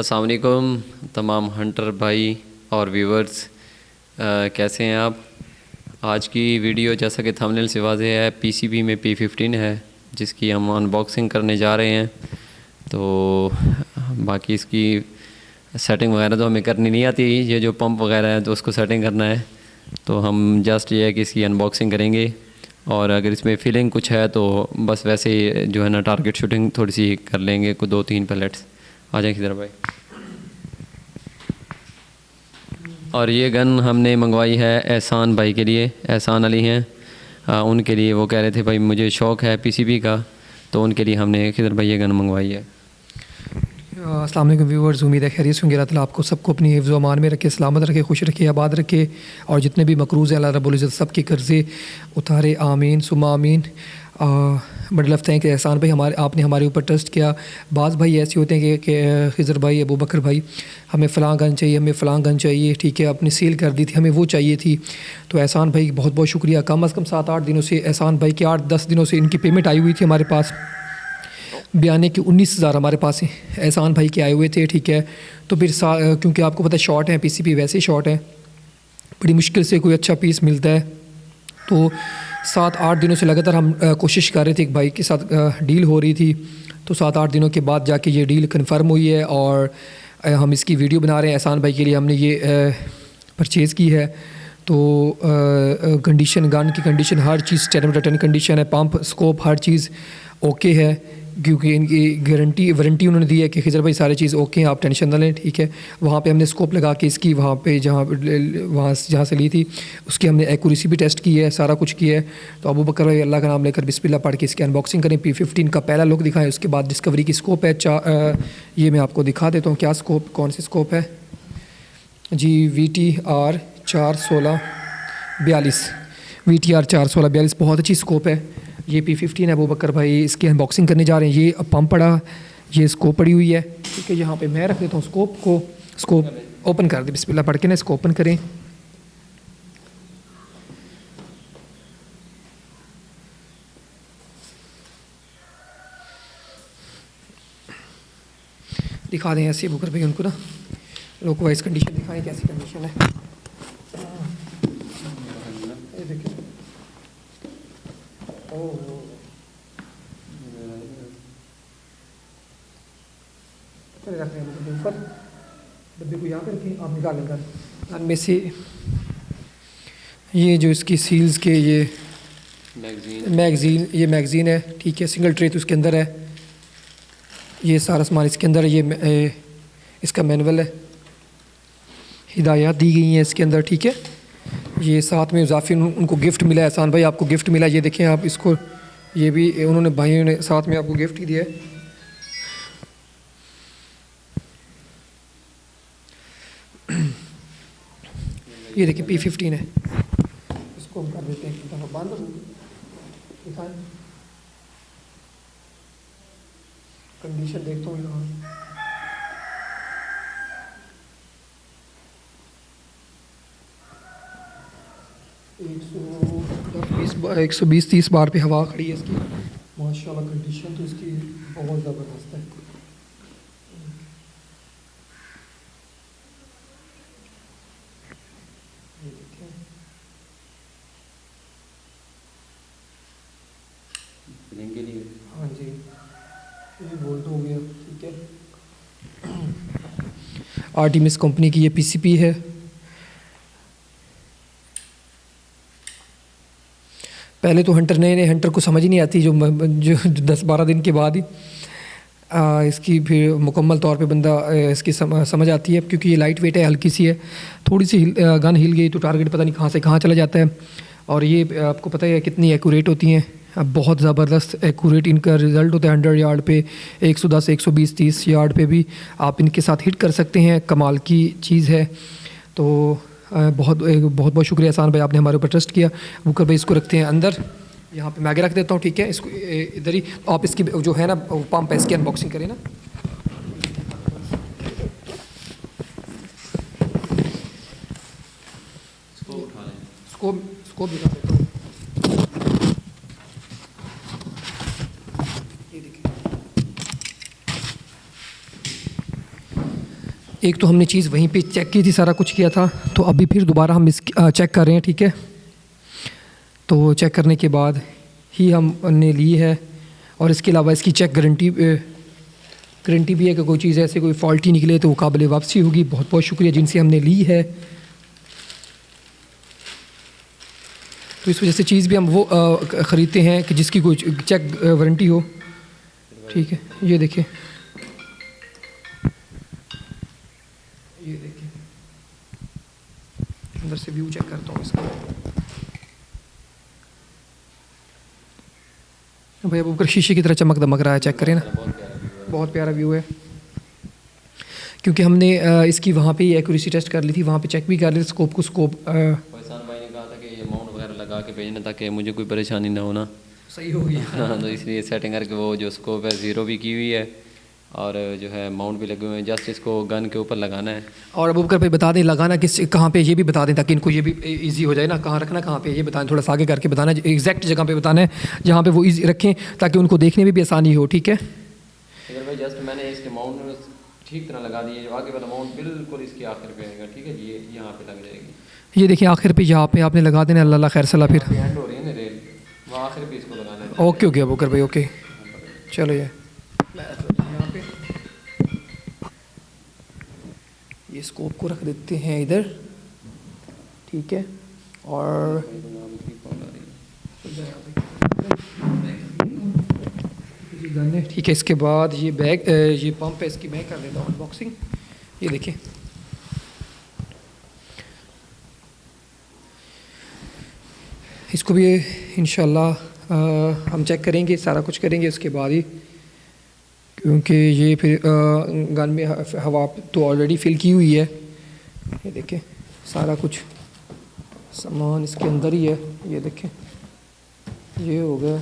अस्सलाम वालेकुम तमाम हंटर भाई और व्यूवर्स, कैसे हैं आप। आज की वीडियो जैसा कि थंबनेल से वाज़ेह है पीसीबी में P15 है जिसकी हम अनबॉक्सिंग करने जा रहे हैं। तो बाकी इसकी सेटिंग वगैरह तो हमें करनी नहीं आती, ये जो पंप वगैरह है तो उसको सेटिंग करना है। तो हम जस्ट ये है कि इसकी अनबॉक्सिंग करेंगे और अगर इसमें फीलिंग कुछ है तो बस वैसे ही जो है ना टारगेट शूटिंग थोड़ी सी कर लेंगे, को 2-3 पैलेट्स आ जाए किधर भाई। और ये गन हमने मंगवाई है एहसान भाई के लिए, एहसान अली हैं, उनके लिए। वो कह रहे थे भाई मुझे शौक़ है पीसीबी का, तो उनके लिए हमने किधर भाई ये गन मंगवाई है। अस्सलाम वालेकुम व्यूअर्स, उम्मीद है खैरियत होंगे। अल्लाह ताला आपको सबको अपनी हिफ्ज़ व अमान में रखे, सलामत रखे, खुश रखे, आबाद रखे और जितने भी मकरूज़ हैं अल्लाह रब्बुल इज़्ज़त सब के कर्ज़े उतारे, आमीन सुम्मा आमीन। बड़े लफ्ज़ हैं कि एहसान भाई आपने हमारे ऊपर ट्रस्ट किया। बाज़ भाई ऐसे होते हैं कि खिज़र भाई, अबू बकर भाई, हमें फ़लाँ गन चाहिए, हमें फ़लाँ गन चाहिए, ठीक है, आपने सेल कर दी थी, हमें वो चाहिए थी। तो एहसान भाई बहुत बहुत शुक्रिया। कम अज़ कम 7-8 दिनों से एहसान भाई के 8-10 दिनों से इनकी पेमेंट आई हुई थी हमारे पास। बयाने के 19,000 हमारे पास एहसान भाई के आए हुए थे, ठीक है। तो फिर क्योंकि आपको पता है शॉर्ट है, पीसीबी वैसे ही शॉर्ट है, बड़ी मुश्किल से कोई अच्छा पीस मिलता है। तो 7-8 दिनों से लगातार हम कोशिश कर रहे थे, एक भाई के साथ डील हो रही थी। तो 7-8 दिनों के बाद जाके ये डील कन्फर्म हुई है और हम इसकी वीडियो बना रहे हैं। एहसान भाई के लिए हमने ये परचेज़ की है। तो कंडीशन, गन की कंडीशन, हर चीज़ 10 में 10 कंडीशन है, पंप स्कोप हर चीज़ ओके है, क्योंकि इनकी गारंटी वारंटी उन्होंने दी है कि खिजर भाई सारी चीज़ ओके हैं, आप टेंशन ना लें, ठीक है। वहाँ पे हमने स्कोप लगा के इसकी वहाँ पे जहाँ से ली थी उसकी हमने एक्यूरेसी भी टेस्ट की है, सारा कुछ किया है। तो अबू बकर भाई अल्लाह का नाम लेकर बिस्मिल्लाह पढ़ के इसकी अनबॉक्सिंग करें। P15 का पहला लुक दिखाएं, उसके बाद डिस्कवरी की स्कोप है। ये मैं आपको दिखा देता हूँ क्या स्कोप, कौन सी स्कोप है जी। VTR 416-42, VTR 416-42 बहुत अच्छी स्कोप है। ये P15 है। अबू बकर भाई इसकी अनबॉक्सिंग करने जा रहे हैं। ये पंप पड़ा, ये स्कोप पड़ी हुई है, ठीक है। यहाँ पे मैं रख देता हूँ स्कोप को। स्कोप ओपन कर दे, बिस्मिल्लाह पढ़ के ना इसको ओपन करें। दिखा दें ऐसे अबू बकर भाई उनको ना, लोक वाइज कंडीशन दिखाएं कैसी कंडीशन है। ये देखिए, रख रहे ऊपर, डब्बे को यहाँ पे रखें, आप निकाल लेंगे गन में से। ये जो इसकी सील्स के ये मैगज़ीन है, ठीक है। सिंगल ट्रे तो उसके अंदर है, ये सारा सामान इसके अंदर है। ये इसका मैनुअल है, हिदायत दी गई हैं इसके अंदर, ठीक है। ये साथ में इजाफी उनको गिफ्ट मिला है। एहसान भाई आपको गिफ्ट मिला, ये देखें आप इसको, ये भी उन्होंने भाइयों ने साथ में आपको गिफ्ट ही दिया है। ये देखिए P15 है, इसको हम कर देते हैं बंद। दिखाएं कंडीशन, देखता हूँ यहाँ 120-130 बार पे हवा खड़ी है इसकी। माशाल्लाह कंडीशन तो इसकी बहुत ज़बरदस्त है। के लिए हाँ जी, ये बोल्ट हो गया, ठीक है। आर्टिमिस कंपनी की ये पीसीबी है। पहले तो नए हंटर को समझ ही नहीं आती, जो 10-12 दिन के बाद ही इसकी फिर मुकम्मल तौर पे बंदा इसकी समझ आती है, क्योंकि ये लाइट वेट है, हल्की सी है। थोड़ी सी गन हिल गई तो टारगेट पता नहीं कहाँ से कहाँ चला जाता है। और ये आपको पता है कितनी एक्यूरेट होती हैं, बहुत ज़बरदस्त एक्यूरेट इनका रिज़ल्ट होता है। 100 यार्ड पे, 110, 120, 30 यार्ड पे भी आप इनके साथ हिट कर सकते हैं, कमाल की चीज़ है। तो बहुत बहुत शुक्रिया एहसान भाई, आपने हमारे ऊपर ट्रस्ट किया। बुकर भाई इसको रखते हैं अंदर, यहाँ पे मैं आगे रख देता हूँ, ठीक है। इसको इधर ही आप इसकी जो है ना पंप है इसकी अनबॉक्सिंग करें ना। स्कोप दिखा देता हूँ। ये देखिए एक तो हमने चीज़ वहीं पे चेक की थी, सारा कुछ किया था, तो अभी फिर दोबारा हम चेक कर रहे हैं, ठीक है। तो चेक करने के बाद ही हमने ली है, और इसके अलावा इसकी चेक गारंटी भी है कि कोई चीज़ ऐसे कोई फॉल्टी निकले तो वो काबिल वापसी होगी। बहुत बहुत शुक्रिया जिनसे हमने ली है। तो इस वजह से चीज़ भी हम वो ख़रीदते हैं कि जिसकी कोई चेक वारंटी हो, ठीक है। ये देखिए, ये देखिए, अंदर से व्यू चेक करता हूँ इसका। भाई अब ऊपर शीशे की तरह चमक दमक रहा है, चेक करें ना, बहुत प्यारा व्यू है। क्योंकि हमने इसकी वहाँ पे ही एक्यूरेसी टेस्ट कर ली थी, वहाँ पे चेक भी कर ली स्कोप को। एहसान भाई ने कहा था कि ये माउंट वगैरह लगा के भेजना ताकि मुझे कोई परेशानी ना होना। सही हो गया। हाँ, तो इसलिए सेटिंग करके वो जो स्कोप है 0 भी की हुई है, और जो है माउंट भी लगे हुए हैं। जस्ट इसको गन के ऊपर लगाना है। और अब ऊपर पे बता दें लगाना किस कहाँ पे, ये भी बता दें ताकि इनको ये भी इजी हो जाए ना, कहाँ रखना कहाँ पे, ये बताएं, थोड़ा सा आगे करके बताना, एग्जैक्ट जगह पे बताना है जहाँ पे वो इजी रखें ताकि उनको देखने में भी आसानी हो, ठीक है। अगर भाई जस्ट मैंने इसके माउंट ठीक तरह लगा दिए, जो आगे वाला माउंट बिल्कुल इसके आखिर पे आएगा, ठीक है। ये यहाँ पे लग जाएगी, ये देखिए आखिर पे यहाँ पे आपने लगा देना। अल्लाह खैर सला फिर एंड हो रही है ना रेल, वो आखिर पे इसको लगाना है। ओके ओके अबूकर भाई, ओके चलो। ये यहाँ पे ये स्कोप को रख देते हैं इधर, ठीक है। और गन है, ठीक है। इसके बाद ये बैग, ये पंप है, इसकी मैं कर लेता हूँ अनबॉक्सिंग। ये देखिए, इसको भी इंशाल्लाह हम चेक करेंगे, सारा कुछ करेंगे उसके बाद ही, क्योंकि ये फिर गन में हवा तो ऑलरेडी फिल की हुई है। ये देखें सारा कुछ सामान इसके अंदर ही है। ये देखें, ये हो गया,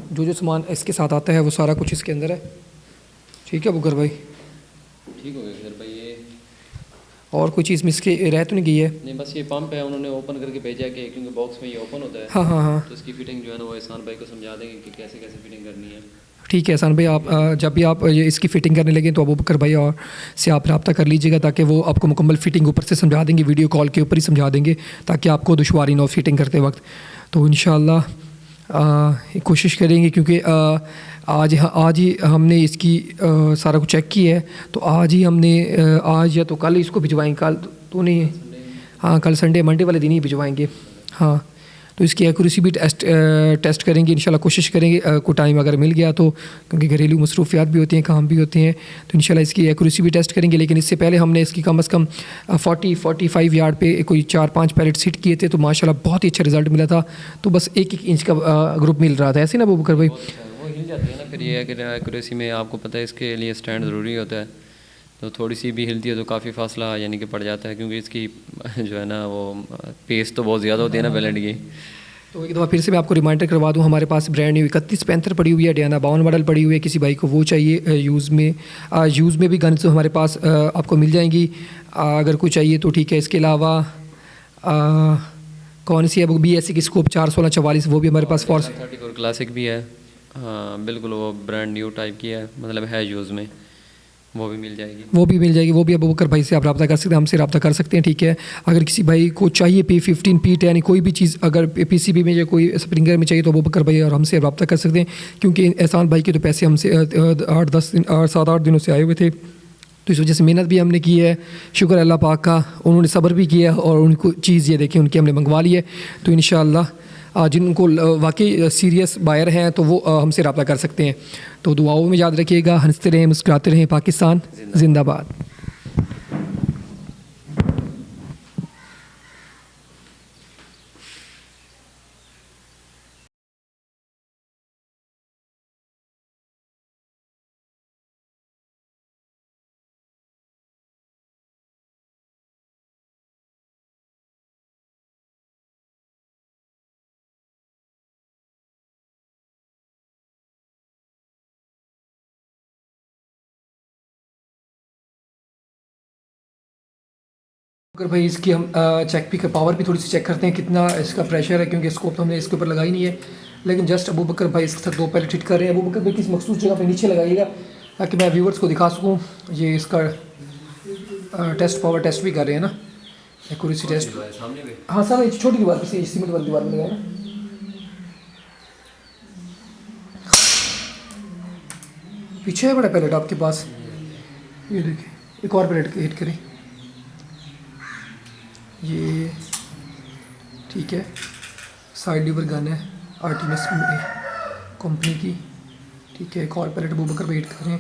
जो जो सामान इसके साथ आता है वो सारा कुछ इसके अंदर है, ठीक है बुकर भाई। ठीक हो गया सर भाई। ये और कोई चीज़ मिस के रह तो नहीं गई है? नहीं, बस ये पंप है, उन्होंने ओपन करके भेजा कि क्योंकि बॉक्स में ये ओपन होता है। हाँ हाँ हाँ, तो इसकी फिटिंग जो है ना वो एहसान भाई को समझा देंगे कि कैसे कैसे फिटिंग करनी है। ठीक है एहसान भाई। आप जब भी आप ये इसकी फ़िटिंग करने लगे तो अबू बकर भाई और से आप रब्ता कर लीजिएगा ताकि वो आपको मुकम्मल फ़िटिंग ऊपर से समझा देंगे, वीडियो कॉल के ऊपर ही समझा देंगे ताकि आपको दुश्वारी ना हो फ़िटिंग करते वक्त। तो इंशाअल्लाह कोशिश करेंगे, क्योंकि आज ही हमने इसकी सारा कुछ चेक किया है, तो आज ही हमने आज या तो कल इसको भिजवाएंगे। कल तो नहीं है, हाँ कल संडे, मंडे वाले दिन ही भिजवाएंगे। हाँ, तो इसकी एक्यूरेसी भी टेस्ट करेंगे इंशाल्लाह, कोशिश करेंगे को टाइम अगर मिल गया तो, क्योंकि घरेलू मसरूफियात भी होती हैं, काम भी होते हैं, तो इंशाल्लाह इसकी एक्यूरेसी भी टेस्ट करेंगे। लेकिन इससे पहले हमने इसकी कम से कम 40-45 यार्ड पे कोई 4-5 पैलेट सिट किए थे, तो माशाल्लाह बहुत ही अच्छा रिजल्ट मिला था। तो बस 1-1 इंच का ग्रुप मिल रहा था, ऐसे ना अबू बकर भाई? वो हिल जाती है ना, फिर ये है कि एक्यूरेसी में आपको पता है इसके लिए स्टैंड ज़रूरी होता है, तो थोड़ी सी भी हिलती है तो काफ़ी फासला यानी कि पड़ जाता है, क्योंकि इसकी जो है ना वो पेस तो बहुत ज़्यादा होती है ना बैलेंट की। तो एक दफ़ा फिर से मैं आपको रिमाइंडर करवा दूं, हमारे पास ब्रांड न्यू 3175 पड़ी हुई है, डियाना 52 मॉडल पड़ी हुई है। किसी भाई को वो चाहिए यूज़ में भी गन तो हमारे पास आपको मिल जाएंगी, अगर कोई चाहिए तो ठीक है। इसके अलावा कौन सी है वो BSC की स्कोप 416-44, वो भी हमारे पास फोर्स 34 क्लासिक भी है। हाँ बिल्कुल, वो ब्रांड न्यू टाइप की है, मतलब है यूज़ में, वो भी मिल जाएगी। वो भी अबू बकर भाई से आप रब्ता कर सकते हैं, हमसे रब्ता कर सकते हैं, ठीक है। अगर किसी भाई को चाहिए P15 P10 कोई भी चीज़ अगर PCB में या कोई स्प्रिंगर में चाहिए तो अबू बकर भाई और हमसे रब्ता कर सकते हैं, क्योंकि एहसान भाई के तो पैसे हमसे 7-8 दिनों से आए हुए थे, तो इस वजह से मेहनत भी हमने की है। शुक्र अल्लाह पाक का, उन्होंने सब्र भी किया और उनको चीज़ ये देखिए उनकी हमने मंगवा ली है। तो इंशाअल्लाह जिनको वाकई सीरियस बायर हैं तो वो हमसे रब्ता कर सकते हैं। तो दुआओं में याद रखिएगा, हंसते रहें, मुस्कुराते रहें, पाकिस्तान जिंदाबाद। अगर भाई इसकी हम चेक भी पावर भी थोड़ी सी चेक करते हैं कितना इसका प्रेशर है, क्योंकि स्कोप तो हमने इसके ऊपर लगाई नहीं है, लेकिन जस्ट अबू बकर भाई इसके साथ 2 पैलेट हिट कर रहे हैं। अबू बकर भाई किस मखसूस जगह पे नीचे लगाइएगा ताकि मैं व्यूवर्स को दिखा सकूँ। ये इसका टेस्ट पावर टेस्ट भी कर रहे हैं ना, एक्यूरेसी टेस्ट। सामने पे हाँ सर, एक छोटी दीवार पे से सीमेंट वाली दीवार में लगाया ना। पीछे है बड़ा पैलेट आपके पास, ये देखिए, एक और पैलेट हिट करें, ये ठीक है। साइड लीवर गन है आर्टिमिस कंपनी की, ठीक है। एक और पैलेट अबूबकर पे हिट करें,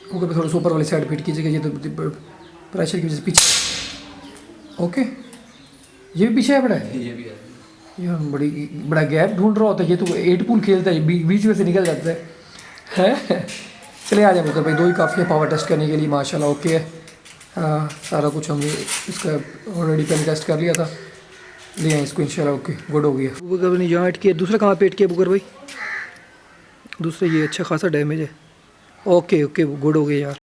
ओके, थोड़ा सा ऊपर वाली साइड पे हिट कीजिएगा, ये तो प्रेशर की वजह से पीछे। ओके, ये भी पीछे है बड़ा है, ये भी है। ये बड़ा गैप ढूंढ रहा होता है, ये तो 8 पूल खेलता है, बीच में से निकल जाता है। चले आ जाए मुकर भाई, 2 ही काफ़ी है पावर टेस्ट करने के लिए, माशाल्लाह ओके है। हाँ, सारा कुछ हमने इसका ऑलरेडी पहले टेस्ट कर लिया था, ले आए इसको इंशाल्लाह। ओके, गुड हो गया। बुकर ने जहाँ हिट किया, दूसरा कहाँ पे हिट किया बुकर भाई? दूसरा ये अच्छा खासा डैमेज है। ओके ओके, गुड हो गया यार।